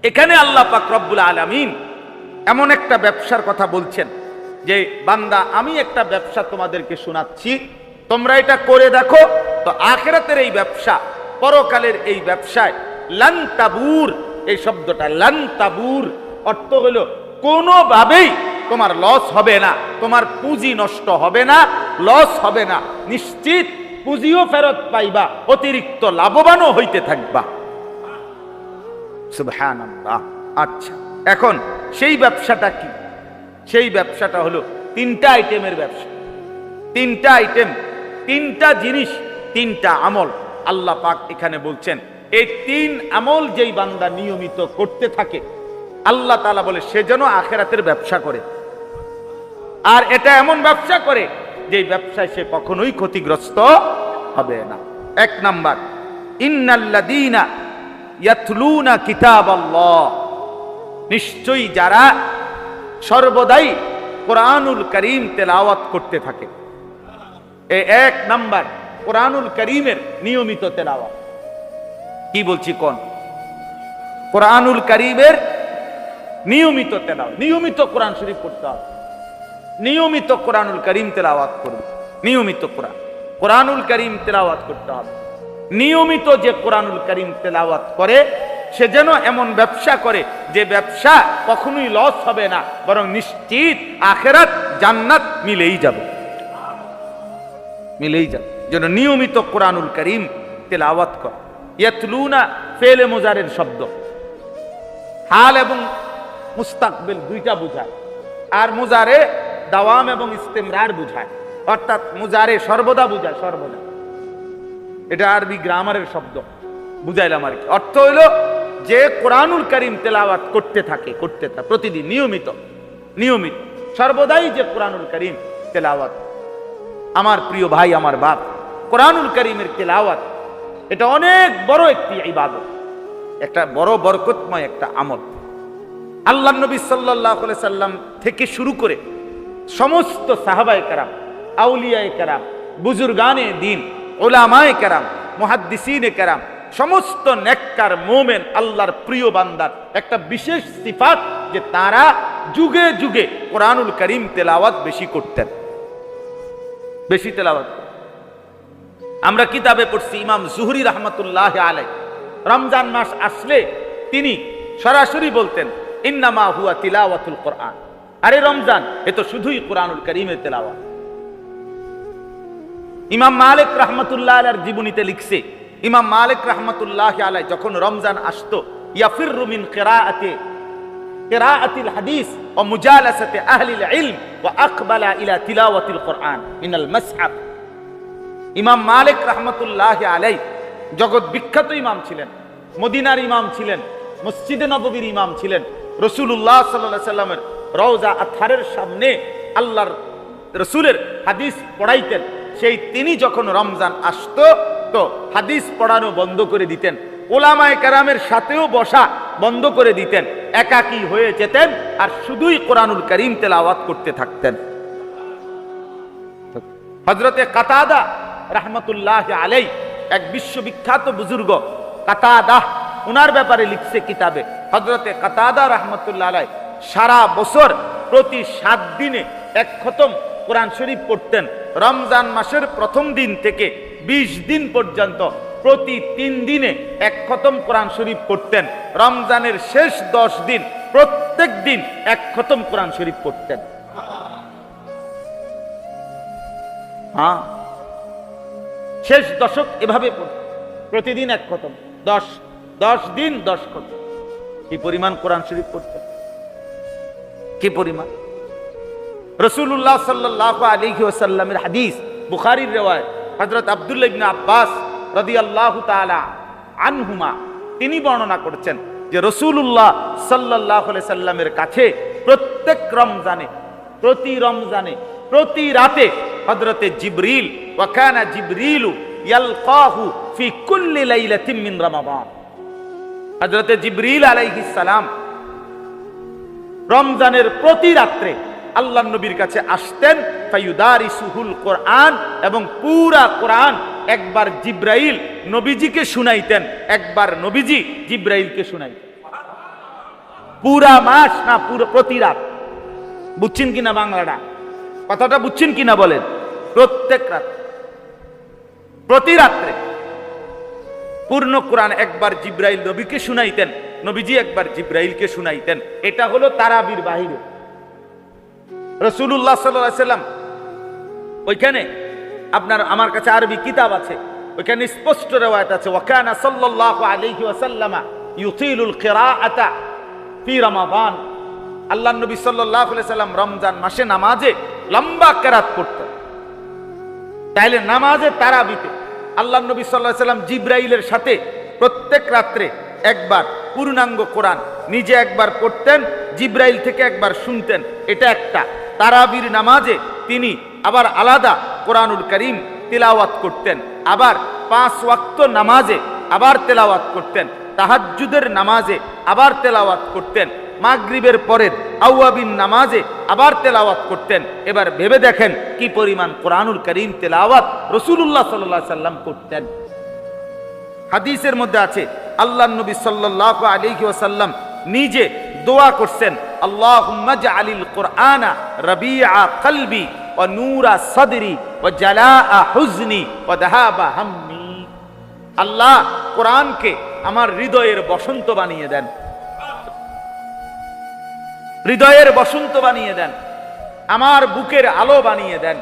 এখানে আল্লাহ পাক রব্বুল আলামিন এমন একটা ব্যবসার কথা বলছেন যে বান্দা আমি একটা ব্যবসা তোমাদেরকে শোনাচ্ছি, তোমরা এটা করে দেখো তো আখিরাতের এই ব্যবসা, পরকালের এই ব্যবসায় লান তাবুর, এই শব্দটা লান তাবুর অর্থ হলো কোনোভাবেই তোমার লস হবে না, তোমার পুঁজি নষ্ট হবে না, লস হবে না, নিশ্চিত পুঁজিও ফেরত পাইবা, অতিরিক্ত লাভবানও হইতে থাকবা। সুবহানাল্লাহ। আচ্ছা, এখন সেই ব্যবসাটা কি? সেই ব্যবসাটা হলো তিনটা আইটেমের ব্যবসা। তিনটা আইটেম, তিনটা জিনিস, তিনটা আমল আল্লাহ পাক এখানে বলছেন। এই তিন আমল যেই বান্দা নিয়মিত করতে থাকে, আল্লাহ তাআলা বলে সে যেন আখিরাতের ব্যবসা করে। আর এটা এমন ব্যবসা করে যে ব্যবসায় সে কখনোই ক্ষতিগ্রস্ত হবে না। এক নাম্বার, ইন্নাল্লাযীনা ইয়াতলুনা কিতাবাল্লাহ, নিশ্চয়ই যারা সর্বদাই কোরআনুল কারীম তেলাওয়াত করতে থাকে। এই এক নাম্বার, কোরআনুল কারীমের নিয়মিত তেলাওয়াত। কি বলছি কোন? কোরআনুল কারীমের নিয়মিত তেলাওয়াত, নিয়মিত কোরআন শরীফ পড়তে হবে, নিয়মিত কোরআনুল কারীম তেলাওয়াত করবে, নিয়মিত কোরআনুল কারীম তেলাওয়াত করতে হবে। নিয়মিত যে কোরআনুল কারীম তেলাওয়াত করে সে যেন এমন ব্যবসা করে যে ব্যবসা কখনোই লস হবে না, বরং নিশ্চিত আখিরাত জান্নাত মিলেই যাবে, মিলেই যাবে। যেন নিয়মিত কোরআনুল কারীম তেলাওয়াত করে। ইয়াতলুনা ফেলে মুজারের শব্দ, হাল এবং মুস্তাকবিল দুইটা বুঝায়, আর মুজারে দাওয়াম এবং ইস্তেমরার বুঝায়, অর্থাৎ মুজারে সর্বদা বুঝায়, সর্বদা। এটা আরবি গ্রামারের শব্দ, বুঝাইলাম আর কি। অর্থ হইল যে কোরআনুল কারীম তেলাওয়াত করতে থাকে, প্রতিদিন নিয়মিত, নিয়মিত সর্বদাই যে কোরআনুল কারীম তেলাওয়াত। আমার প্রিয় ভাই, আমার বাপ, কোরআনুল কারীমের তেলাওয়াত এটা অনেক বড় একটি ইবাদত, একটা বড় বরকতময় একটা আমল। আল্লাহর নবী সাল্লাল্লাহু আলাইহি সাল্লাম থেকে শুরু করে সমস্ত সাহাবায়ে কেরাম, আউলিয়ায়ে কেরাম, বুজুর্গানে দ্বীন, উলামায়ে কেরাম, মুহাদ্দিসিনে কেরাম, সমস্ত নেককার মুমিন আল্লাহর প্রিয় বান্দার একটা বিশেষ সিফাত যে তারা যুগে যুগে কোরআনুল কারীম তেলাওয়াত বেশি করতেন, বেশি তেলাওয়াত। আমরা কিতাবে পড়ছি ইমাম জুহরি রাহমাতুল্লাহি আলাইহি রমজান মাস আসলে তিনি সরাসরি বলতেন ইন্নামা হুয়া তিলাওয়াতুল কোরআন, আরে রমজান এ তো শুধুই কোরআনুল কারীমের তেলাওয়াত। ইমাম মালিক রাহমাতুল্লাহ আলাইহির জীবনীতে লিখছে, ইমাম মালিক রাহমাতুল্লাহি আলাইহি যখন রমজান আসতো ইয়াফিরু মিন কিরাআতিল হাদিস ওয়া মুজালাসাতি আহলিল ইলম ওয়া আকবালা ইলা তিলাওয়াতিল কোরআন মিনাল মাসহাফ। ইমাম মালিক রাহমাতুল্লাহি আলাইহি জগৎ বিখ্যাত ইমাম ছিলেন, মদিনার ইমাম ছিলেন, মসজিদে নববীর ইমাম ছিলেন। রাসূলুল্লাহ সাল্লাল্লাহু আলাইহি সাল্লামের রওজা আতহারের সামনে আল্লাহর রাসূলের হাদিস পড়াইতেন। সেই তিনি যখন রমজান আসতো তো হাদিস পড়ানো বন্ধ করে দিতেন, উলামায়ে কেরামের সাথেও বসা বন্ধ করে দিতেন, একাকী হয়ে যেতেন আর শুধুই কোরআনুল কারীম তেলাওয়াত করতে থাকতেন। হযরতে কাতাদা রাহমাতুল্লাহি আলাইহি এক বিশ্ববিখ্যাত বুজুর্গ কাতাদা, উনার ব্যাপারে লিখছে কিতাবে। হযরতে কাতাদা রাহমাতুল্লাহি আলাইহি সারা বছর প্রতি 7 দিনে এক খতম কোরআন শরীফ পড়তেন। রমজান মাসের প্রথম দিন থেকে 20 দিন পর্যন্ত প্রতি 3 দিনে এক খতম কোরআন শরীফ পড়তেন। রমজানের শেষ 10 দিন প্রত্যেক দিন এক খতম কোরআন শরীফ পড়তেন। হ্যাঁ, শেষ দশক এভাবে পড়তেন, প্রতিদিন এক খতম, 10 দিন 10 খতম। কি পরিমাণ কোরআন শরীফ পড়তেন, কি পরিমাণ! রাসূলুল্লাহ সাল্লাল্লাহু আলাইহি ওয়াসাল্লামের হাদিস, বুখারীর riwayat, হযরত আব্দুল্লাহ ইবনে আব্বাস রাদিয়াল্লাহু তাআলা আনহুমা তিনি বর্ণনা করেছেন যে রাসূলুল্লাহ সাল্লাল্লাহু আলাইহি সাল্লামের কাছে প্রত্যেক রমজানে, প্রতি রমজানে, প্রতি রাতে হযরতে জিবরিল, ওয়া কানা জিবরিলু ইয়ালকাহু ফি কুল্লি লাইলাতিন মিন রমাদান, হযরতে জিবরিল আলাইহিস সালাম রমজানের প্রতি রাত্রে আল্লাহর নবীর কাছে আসতেন। ফায়ুদারিসুহুল কোরআন, এবং পুরা কোরআন একবার জিব্রাইল নবীজিকে শুনাইতেন, একবার নবীজি জিব্রাইলকে শুনাইতেন। পুরা মাস না পুরো প্রতি রাত? বুঝছেন কিনা বাংলাটা? কথাটা বুঝছেন কিনা বলেন? প্রত্যেক রাত, প্রতি রাত্রে পূর্ণ কোরআন একবার জিব্রাইল নবীকে শুনাইতেন, নবীজি একবার জিব্রাইলকে শুনাইতেন। এটা হলো তারাবির বাহিরে। রাসূলুল্লাহ সাল্লাল্লাহু আলাইহি সাল্লাম ওইখানে আপনার, আমার কাছে আরবি কিতাব আছে, ওইখানে স্পষ্ট রওয়ায়াত আছে, ওয়া কানা সাল্লাল্লাহু আলাইহি ওয়াসাল্লাম ইউতিলুল কিরাআতা ফি রমাদান। আল্লাহর নবী সাল্লাল্লাহু আলাইহি সাল্লাম রমজান মাসে নামাজে লম্বা কিরাত পড়তেন। তাইলে নামাজে তারাবিতে আল্লাহর নবী সাল্লাল্লাহু আলাইহি সাল্লাম জিব্রাইলের সাথে প্রত্যেক রাত্রে একবার পূর্ণাঙ্গ কোরআন নিজে একবার পড়তেন, জিব্রাইল থেকে একবার শুনতেন। এটা একটা। তারাবির নামাজে তিনি আবার আলাদা কোরআনুল কারীম তিলাওয়াত করতেন, আবার 5 ওয়াক্ত নামাজে আবার তেলাওয়াত করতেন, তাহাজ্জুদের নামাজে আবার তেলাওয়াত করতেন, মাগরিবের পরের আওয়াবিন নামাজে আবার তেলাওয়াত করতেন। এবার ভেবে দেখেন কি পরিমাণ কোরআনুল কারীম তেলাওয়াত রাসূলুল্লাহ সাল্লাল্লাহু আলাইহি সাল্লাম করতেন। হাদিসের মধ্যে আছে আল্লাহর নবী সাল্লাল্লাহু আলাইহি ওয়াসাল্লাম নিজে দোয়া করছেন, আল্লাহুম্মা জাআলিল কুরআনা রাবিআ কলবি ওয়া নূরা সাদরি ওয়া জালাআ হুজনি ওয়া যাহাবা হাম্মি। আল্লাহ কোরআনকে আমার হৃদয়ের বসন্ত বানিয়ে দেন, হৃদয়ের বসন্ত বানিয়ে দেন, আমার বুকের আলো বানিয়ে দেন,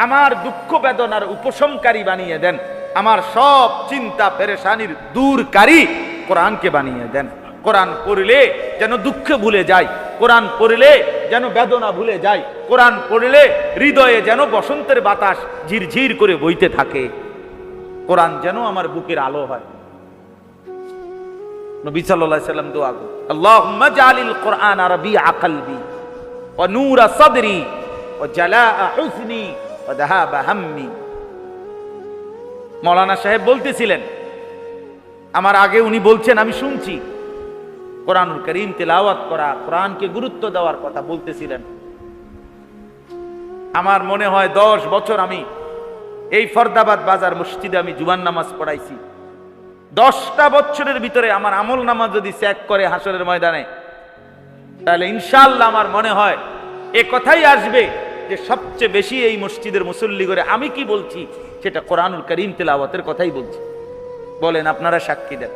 আমার দুঃখ বেদনার উপশমকারী বানিয়ে দেন, আমার সব চিন্তা পেরেশানির দূরকারী কোরআনকে বানিয়ে দেন। কোরআন পড়লে যেন দুঃখ ভুলে যায়, কোরআন পড়লে যেন বেদনা ভুলে যায়, কোরআন পড়লে হৃদয়ে যেন বসন্তের বাতাস ঝিরঝির করে বইতে থাকে, কোরআন যেন আমার বুকের আলো হয়। নবী সাল্লাল্লাহু আলাইহি সাল্লাম দোয়া করেন, আল্লাহুম্মা জাআলিল কুরআনা রাবিআ কলবি ওয়া নূরা সাদরি ওয়া জালাআ হুজনি ওয়া যাহাবা হাম্মি। মাওলানা সাহেব বলতেছিলেন, আমার আগে উনি বলছেন, আমি শুনছি, কোরআনুল কারীম তেলাওয়াত করা, কোরআনকে গুরুত্ব দেওয়ার কথা বলতেছিলেন। আমার মনে হয় 10 বছর আমি এই ফরদাবাদ বাজার মসজিদে আমি জুমার নামাজ পড়াইছি। 10টা বছরের ভিতরে আমার আমল নামাজ যদি চেক করে হাসরের ময়দানে, তাহলে ইনশাআল্লাহ আমার মনে হয় এ কথাই আসবে যে সবচেয়ে বেশি এই মসজিদের মুসল্লি করে আমি কি বলছি সেটা কোরআনুল কারীম তেলাওয়াতের কথাই বলছি। বলেন, আপনারা সাক্ষী দেন।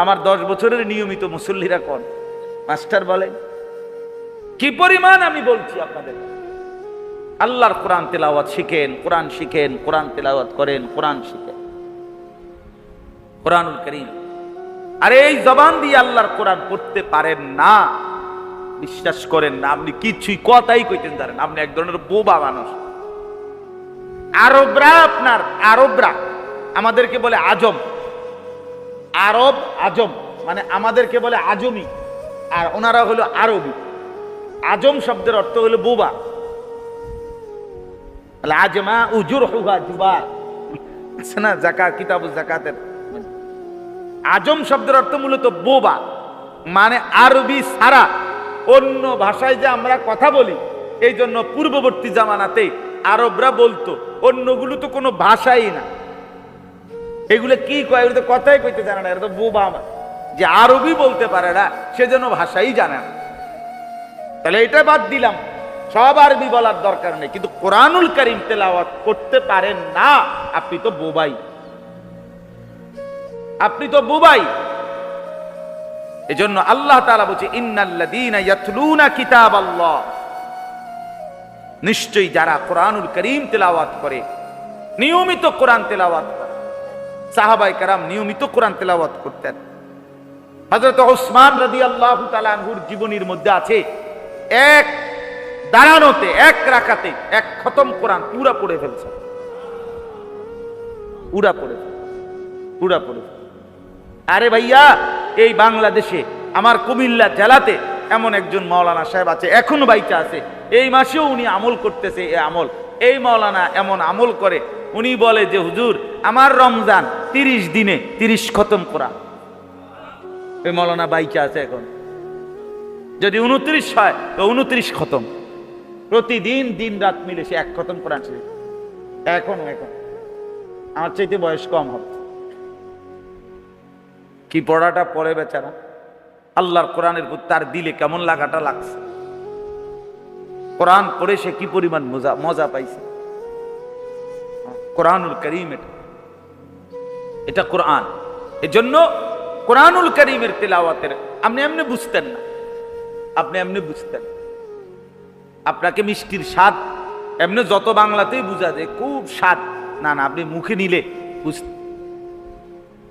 আমার 10 বছরের নিয়মিত মুসল্লিরা কোন মাস্টার বলেন কি পরিমাণ আমি বলছি আপনাদের। আল্লাহর কোরআন তেলাওয়াত শিখেন, কোরআন শিখেন, কোরআন তেলাওয়াত করেন, কোরআন শিখেন, কোরআনুল কারীম। আর এই জবান দিয়ে আল্লাহর কোরআন পড়তে পারেন না, বিশ্বাস করেন না, আপনি কিছুই কথাই কইতেন জানেন, আপনি এক ধরনের বোবা মানুষ। আরবরা আমাদেরকে বলে আজম, আরব আজম মানে আমাদেরকে বলে আজমি, আর ওনারা হলো আরবি। আজম শব্দের অর্থ হলো বোবা। আজমা উজুরহুহা জুবা আছে না যাকাত, কিতাবুজ যাকাতের। আজম শব্দের অর্থ মূলত বোবা, মানে আরবি ছাড়া অন্য ভাষায় যে আমরা কথা বলি, এই জন্য পূর্ববর্তী জামানাতে আরবরা বলতো অন্যগুলো তো কোনো ভাষাই না, এগুলো কি কয়, এগুলো তো কথাই কইতে জানে না, এটা তো বোবা। যে আরবি বলতে পারে না সেজন্য ভাষাই জানে না। তাহলে এটা বাদ দিলাম, সব আরবি বলার দরকার নেই, কিন্তু কোরআনুল কারীম তেলাওয়াত করতে পারেন না, আপনি তো বোবাই, আপনি তো বোবাই। এজন্য আল্লাহ তাআলা বলছে, ইন্নাল্লাযীনা ইয়াতলুনা কিতাবাল্লাহ, নিশ্চয়ই যারা কোরআনুল কারীম তেলাওয়াত করে, নিয়মিত কোরআন তেলাওয়াত করে। সাহাবায়ে কেরাম নিয়মিত কোরআন তেলাওয়াত করতেন। হযরত ওসমান রাদিয়াল্লাহু তাআলা আনহুর জীবনীর মধ্যে আছে, এক দাঁড়ানোতে, এক রাকাতে 1 খতম কোরআন পুরা পড়ে ফেলছে, পুরা পড়ে। আরে ভাইয়া, এই বাংলাদেশে আমার কুমিল্লা জেলাতে এমন একজন মাওলানা সাহেব আছে, এখনো বাইচা আছে, এই মাসেও উনি আমল করতেছে। এই আমল, এই মাওলানা এমন আমল করে, উনি বলে যে হুজুর আমার রমজান 30 দিনে 30 খতম কোরআন। এই মাওলানা বাইচা আছে এখন, যদি 29 হয় তো 29 খতম, প্রতিদিন দিন রাত মিলে সে 1 খতম কোরআন ছিল। এখন আমার চাইতে বয়স কম হবে, কি পড়াটা পড়ে বেচারা। আল্লাহর কোরআনের প্রতি তার দিলে কেমন লাগাটা লাগছে, কোরআন পড়ে সে কি পরিমাণ মজা পাইছে। কোরআনুল কারীম এটা কোরআন। এজন্য কোরআনুল কারীমের তেলাওয়াতের আপনি এমনি বুঝতেন না, আপনি এমনি বুঝতেন, আপনাকে মিষ্টির স্বাদ এমনি যত বাংলাতেই বুঝা যায় খুব স্বাদ, না না, আপনি মুখে নিলে বুঝতেন।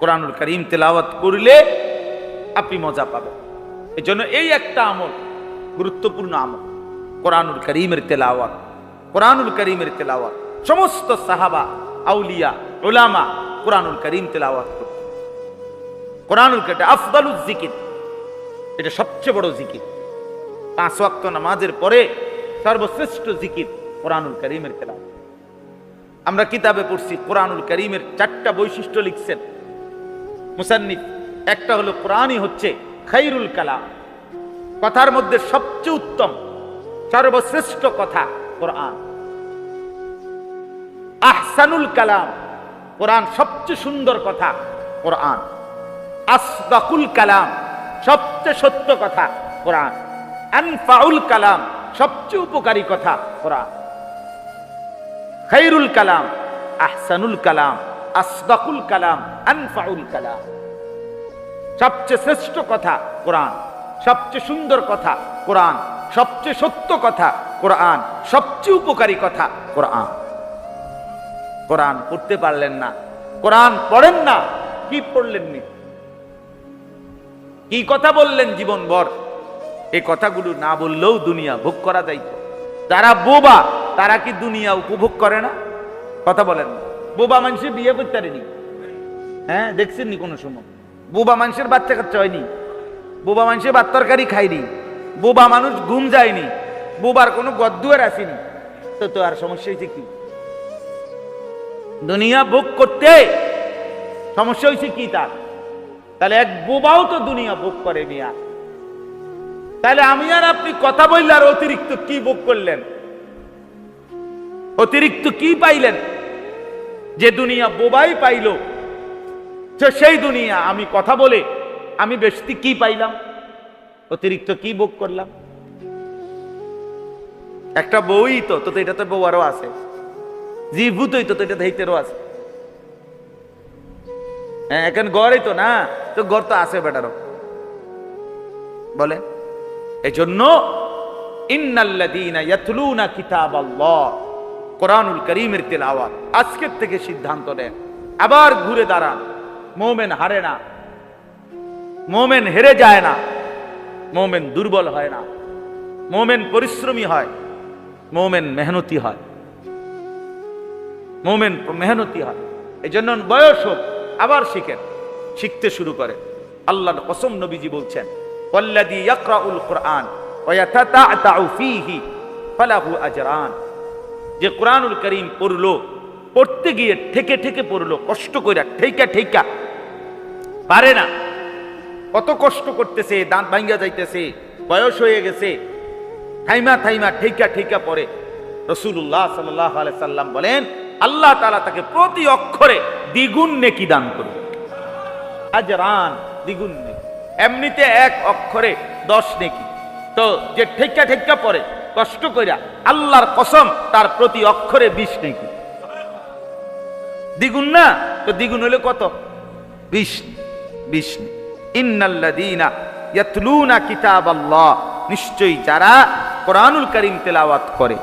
কোরআনুল কারীম তেলাওয়াত করলে আপনি মজা পাবেন। এজন্য এই একটা আমল, গুরুত্বপূর্ণ আমল, কোরআনুল কারীমের তেলাওয়াত। কোরআনুল কারীমের তেলাওয়াত সমস্ত সাহাবা, আউলিয়া, উলামা কোরআনুল কারীম তেলাওয়াত করত। কোরআনুল কারীম আফদালুজ জিকির, এটা সবচেয়ে বড় জিকির। 5 ওয়াক্ত নামাজের পরে সর্বশ্রেষ্ঠ জিকির কোরআনুল কারীমের তেলাওয়াত। আমরা কিতাবে পড়ছি কোরআনুল কারীমের 4টা বৈশিষ্ট্য লিখছেন মুসান্নিফ। একটা হলো কোরআনই হচ্ছে খায়রুল কালাম, কথার মধ্যে সবচেয়ে উত্তম সর্বশ্রেষ্ঠ কথা কোরআন। আহসানুল কালাম, কোরআন সবচেয়ে সুন্দর কথা কোরআন। আসদাকুল কালাম, সবচেয়ে সত্য কথা কোরআন। আনফাউল কালাম, সবচেয়ে উপকারী কথা কোরআন। খায়রুল কালাম, আহসানুল কালাম, আসদাকুল কালাম, আনফাউল কালাম। সবচেয়ে শ্রেষ্ঠ কথা কোরআন, সবচেয়ে সুন্দর কথা কোরআন, সবচেয়ে সত্য কথা কোরআন, সবচেয়ে উপকারী কথা কোরআন। কোরআন পড়তে পারলেন না, কোরআন পড়েন না, কি পড়লেননি, কি কথা বললেন জীবনভর? এই কথাগুলো না বললেও দুনিয়া ভোগ করা যাইত। যারা বোবা তারা কি দুনিয়া উপভোগ করে না? কথা বলেন না। বোবা মানুষের বিয়ে করতে পারেনি, হ্যাঁ দেখছেন নি কোনো সময়? বোবা মানুষের বাচ্চা কাচ্চা হয়নি, বোবা মানুষের ভাত তরকারি খায়নি, বোবা মানুষ ঘুম যায়নি, বোবার কোনো গদ্দুয়ার আসেনি, তো আর সমস্যা হয়েছে কি? দুনিয়া ভোগ করতে সমস্যা হয়েছে কি তার? তাহলে এক বোবাও তো দুনিয়া ভোগ করে মিয়া। তাহলে আমি আর আপনি কথা বললে আর অতিরিক্ত কি ভোগ করলেন? অতিরিক্ত কি পাইলেন? যে দুনিয়া বোবাই পাইল, সেই দুনিয়া আমি কথা বলে আমি বেশি কি পাইলাম? অতিরিক্ত কি ভোগ করলাম? একটা বই তো এটা তো বউ আরো আছে, জি ভূতই তো এটা ধৈতেরও আছে। হ্যাঁ এখন গড়ই তো না, তো গড় তো আছে বেটারও বলে। এই জন্য ইন্নাল্লাযীনা ইয়াতলুনা কিতাবাল্লাহ, কোরআনুল কারীমের তেলাওয়াত আজকের থেকে সিদ্ধান্ত নেন, আবার ঘুরে দাঁড়ান। মুমিন হারে না, মুমিন হেরে যায় না, মুমিন দুর্বল হয় না, মুমিন পরিশ্রমী হয়, মুমিন মেহনতি হয়, মুমিন মেহনতি হয়। এই জন্য বয়স হোক আবার শিখেন, শিখতে শুরু করে। আল্লাহর কসম নবীজি বলছেন, ওয়াল্লাযী ইয়াকরাউল কুরআন ওয়া ইয়াতাতাআউ ফীহি ফালাহু আজরান। যে কোরআনুল কারীম পড়লো, পড়তে গিয়ে ঠেকে ঠেকে পড়লো, কষ্ট কইরা ঠেকা ঠেকা পারে না, কত কষ্ট করতেছে, দাঁত ভাঙ্গা যাইতেছে, বয়স হয়ে গেছে, থাইমা থাইমা ঠেকা ঠেকা পড়ে। রাসূলুল্লাহ সাল্লাল্লাহু আলাইহি সাল্লাম বলেন, আল্লাহ তাআলা তাকে প্রতি অক্ষরে দ্বিগুণ নেকি দান করবে। আজরান, দ্বিগুণ নেকি। এমনিতে এক অক্ষরে 10 নেকি, তো যে ঠেকা ঠেকা পড়ে কষ্ট কইরা, আল্লাহর কসম তার প্রতি অক্ষরে 20 নেকি। দ্বিগুণ না, তো দ্বিগুণ হলে কত? 20। ইন্নাল্লাযীনা ইয়াতলুনা কিতাবাল্লাহ, নিশ্চয়ই যারা কোরআনুল কারীম তেলাওয়াত করে,